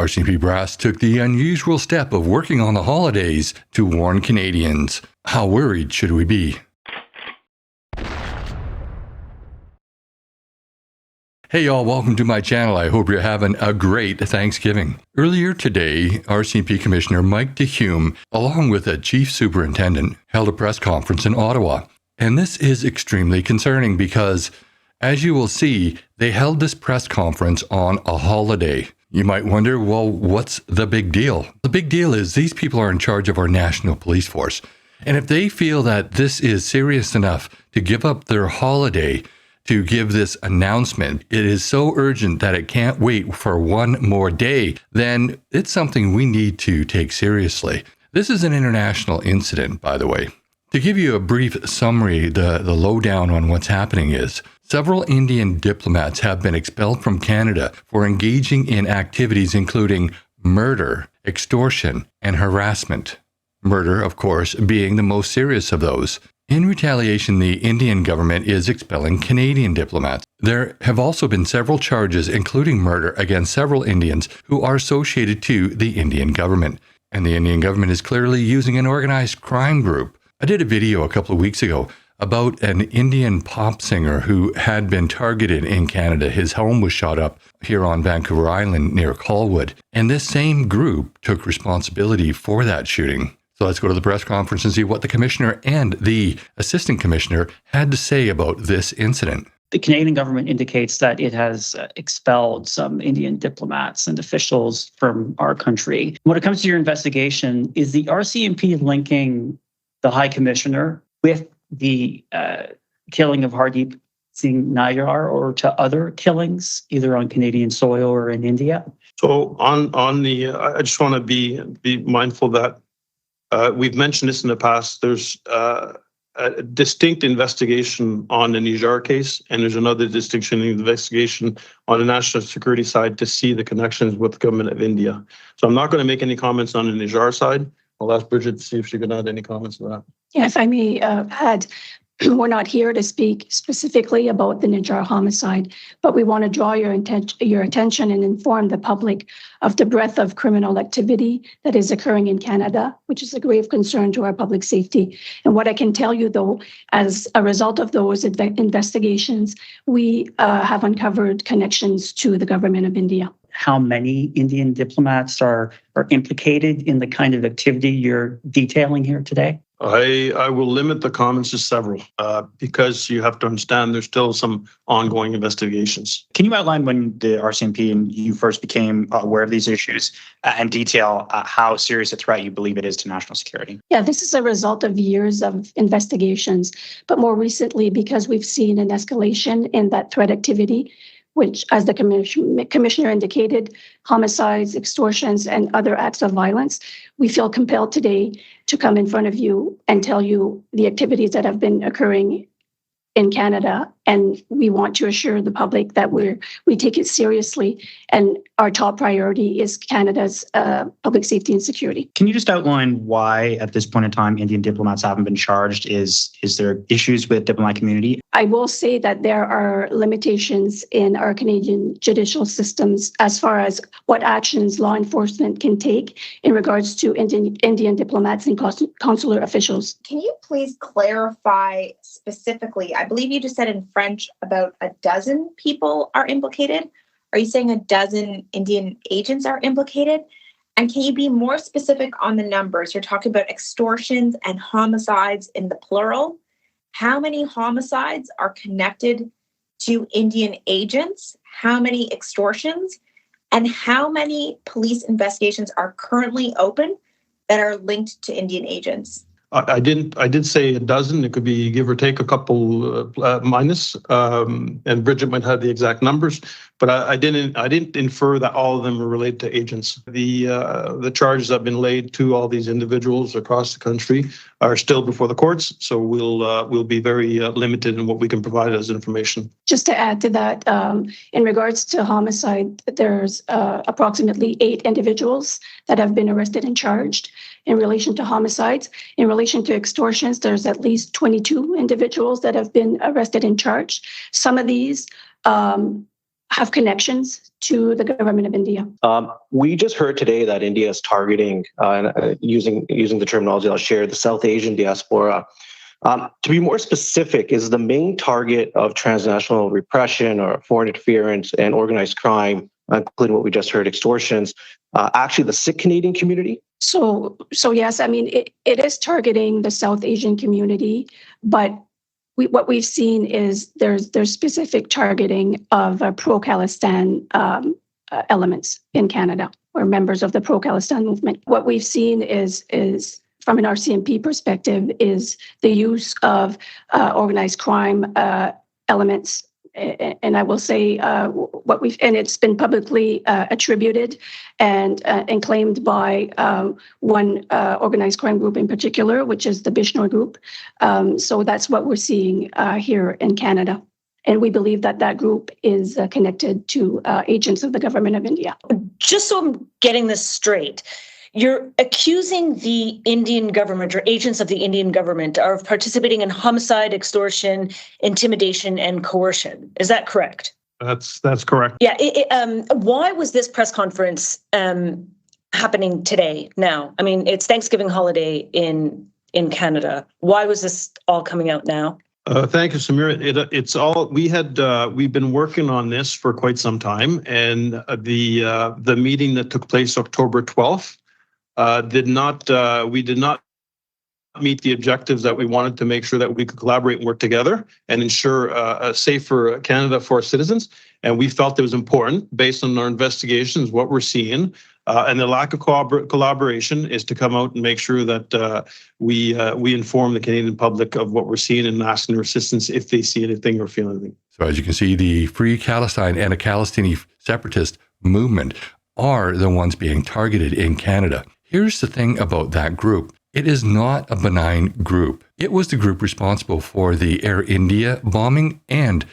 RCMP brass took the unusual step of working on the holidays to warn Canadians. How worried should we be? Hey y'all, welcome to my channel. I hope you're having a great Thanksgiving. Earlier today, RCMP Commissioner Mike DeHume, along with a Chief Superintendent, held a press conference in Ottawa. And this is extremely concerning because, as you will see, they held this press conference on a holiday. You might wonder, well, what's the big deal? The big deal is these people are in charge of our national police force. And if they feel that this is serious enough to give up their holiday to give this announcement, it is so urgent that it can't wait for one more day, then it's something we need to take seriously. This is an international incident, by the way. To give you a brief summary, the lowdown on what's happening is several Indian diplomats have been expelled from Canada for engaging in activities including murder, extortion, and harassment. Murder, of course, being the most serious of those. In retaliation, the Indian government is expelling Canadian diplomats. There have also been several charges, including murder, against several Indians who are associated to the Indian government. And the Indian government is clearly using an organized crime group. I did a video a couple of weeks ago about an Indian pop singer who had been targeted in Canada. His home was shot up here on Vancouver Island near Colwood. And this same group took responsibility for that shooting. So let's go to the press conference and see what the commissioner and the assistant commissioner had to say about this incident. The Canadian government indicates that it has expelled some Indian diplomats and officials from our country. When it comes to your investigation, is the RCMP linking the High Commissioner with the killing of Hardeep Singh Nayar or to other killings, either on Canadian soil or in India? So I just want to be mindful that we've mentioned this in the past. There's a distinct investigation on the Nijar case, and there's another distinction in the investigation on the national security side to see the connections with the government of India. So I'm not going to make any comments on the Nijar side. I'll ask Bridget to see if she can add any comments to that. Yeah, if I may add, we're not here to speak specifically about the Nijar homicide, but we want to draw your attention and inform the public of the breadth of criminal activity that is occurring in Canada, which is a grave concern to our public safety. And what I can tell you, though, as a result of those investigations, we have uncovered connections to the government of India. How many Indian diplomats are implicated in the kind of activity you're detailing here today? I will limit the comments to several because you have to understand there's still some ongoing investigations. Can you outline when the RCMP and you first became aware of these issues and detail how serious a threat you believe it is to national security? Yeah, this is a result of years of investigations, but more recently because we've seen an escalation in that threat activity, which, as the commissioner indicated, homicides, extortions, and other acts of violence. We feel compelled today to come in front of you and tell you the activities that have been occurring in Canada, and we want to assure the public that we take it seriously, and our top priority is Canada's public safety and security. Can you just outline why, at this point in time, Indian diplomats haven't been charged? Is there issues with diplomatic community? I will say that there are limitations in our Canadian judicial systems as far as what actions law enforcement can take in regards to Indian diplomats and consular officials. Can you please clarify specifically? I believe you just said in French about a dozen people are implicated. Are you saying a dozen Indian agents are implicated? And can you be more specific on the numbers? You're talking about extortions and homicides in the plural. How many homicides are connected to Indian agents? How many extortions? And how many police investigations are currently open that are linked to Indian agents? I did say a dozen. It could be give or take a couple minus, and Bridget might have the exact numbers. But I didn't infer that all of them are related to agents. The charges that have been laid to all these individuals across the country are still before the courts. So we'll be very limited in what we can provide as information. Just to add to that, in regards to homicide, there's approximately 8 individuals that have been arrested and charged in relation to homicides. In relation to extortions, there's at least 22 individuals that have been arrested and charged. Some of these have connections to the government of India? We just heard today that India is targeting, using the terminology I'll share, the South Asian diaspora. To be more specific, is the main target of transnational repression or foreign interference and organized crime, including what we just heard, extortions, actually the Sikh Canadian community? So yes, I mean, it is targeting the South Asian community, but what we've seen is there's specific targeting of pro-Khalistan elements in Canada, or members of the pro-Khalistan movement. What we've seen is from an RCMP perspective, is the use of organized crime elements. And I will say and it's been publicly attributed and claimed by one organized crime group in particular, which is the Bishnoi group. So that's what we're seeing here in Canada. And we believe that group is connected to agents of the government of India. Just so I'm getting this straight, you're accusing the Indian government or agents of the Indian government of participating in homicide, extortion, intimidation, and coercion. Is that correct? That's correct. Yeah. Why was this press conference happening today? Now, I mean, it's Thanksgiving holiday in Canada. Why was this all coming out now? Thank you, Samira. It's all we've been working on this for quite some time, and the meeting that took place October 12th. We did not meet the objectives that we wanted to make sure that we could collaborate and work together and ensure a safer Canada for our citizens. And we felt it was important, based on our investigations, what we're seeing, and the lack of collaboration, is to come out and make sure that we inform the Canadian public of what we're seeing and asking their assistance if they see anything or feel anything. So as you can see, the Free Palestine and a Palestinian separatist movement are the ones being targeted in Canada. Here's the thing about that group. It is not a benign group. It was the group responsible for the Air India bombing and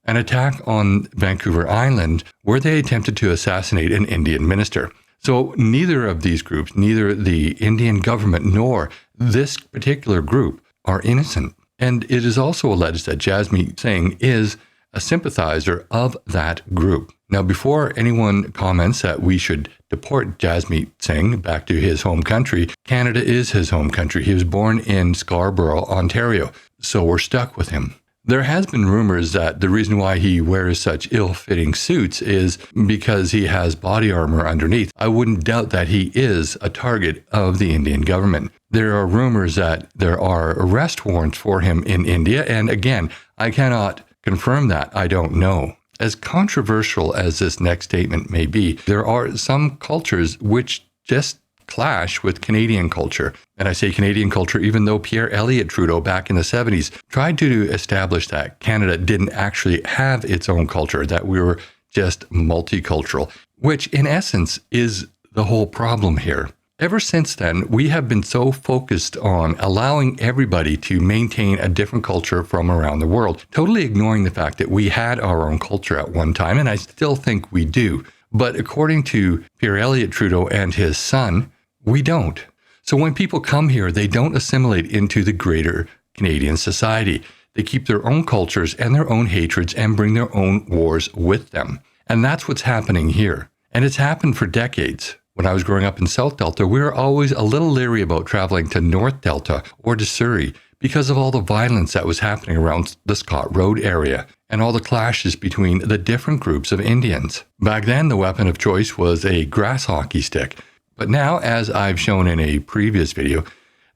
an attack on Vancouver Island, where they attempted to assassinate an Indian minister. So neither of these groups, neither the Indian government nor this particular group, are innocent. And it is also alleged that Jagmeet Singh is a sympathizer of that group. Now, before anyone comments that we should deport Jagmeet Singh back to his home country, Canada is his home country. He was born in Scarborough, Ontario, so we're stuck with him. There has been rumors that the reason why he wears such ill-fitting suits is because he has body armor underneath. I wouldn't doubt that he is a target of the Indian government. There are rumors that there are arrest warrants for him in India, and again, I cannot confirm that. I don't know. As controversial as this next statement may be, there are some cultures which just clash with Canadian culture. And I say Canadian culture even though Pierre Elliott Trudeau back in the 70s tried to establish that Canada didn't actually have its own culture, that we were just multicultural, which in essence is the whole problem here. Ever since then, we have been so focused on allowing everybody to maintain a different culture from around the world, totally ignoring the fact that we had our own culture at one time, and I still think we do. But according to Pierre Elliott Trudeau and his son, we don't. So when people come here, they don't assimilate into the greater Canadian society. They keep their own cultures and their own hatreds and bring their own wars with them. And that's what's happening here. And it's happened for decades. When I was growing up in South Delta, we were always a little leery about traveling to North Delta or to Surrey because of all the violence that was happening around the Scott Road area and all the clashes between the different groups of Indians. Back then, the weapon of choice was a grass hockey stick. But now, as I've shown in a previous video,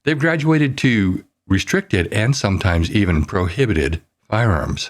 they've graduated to restricted and sometimes even prohibited firearms.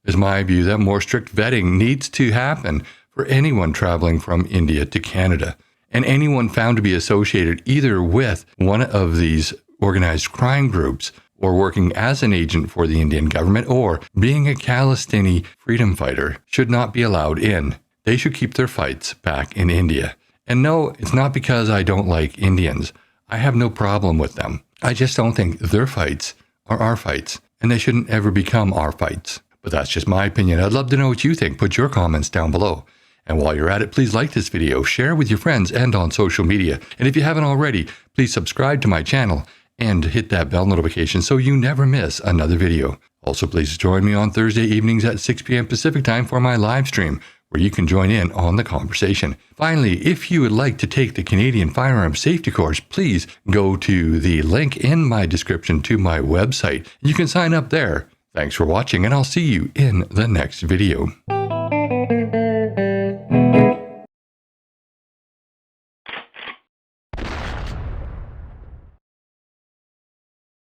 It's my view that more strict vetting needs to happen for anyone traveling from India to Canada, and anyone found to be associated either with one of these organized crime groups or working as an agent for the Indian government or being a Khalistani freedom fighter should not be allowed in. They should keep their fights back in India. And no, it's not because I don't like Indians. I have no problem with them. I just don't think their fights are our fights, and they shouldn't ever become our fights. But that's just my opinion. I'd love to know what you think. Put your comments down below. And while you're at it, please like this video, share with your friends and on social media. And if you haven't already, please subscribe to my channel and hit that bell notification so you never miss another video. Also, please join me on Thursday evenings at 6 p.m. Pacific time for my live stream, where you can join in on the conversation. Finally, if you would like to take the Canadian Firearms Safety course, please go to the link in my description to my website. You can sign up there. Thanks for watching, and I'll see you in the next video.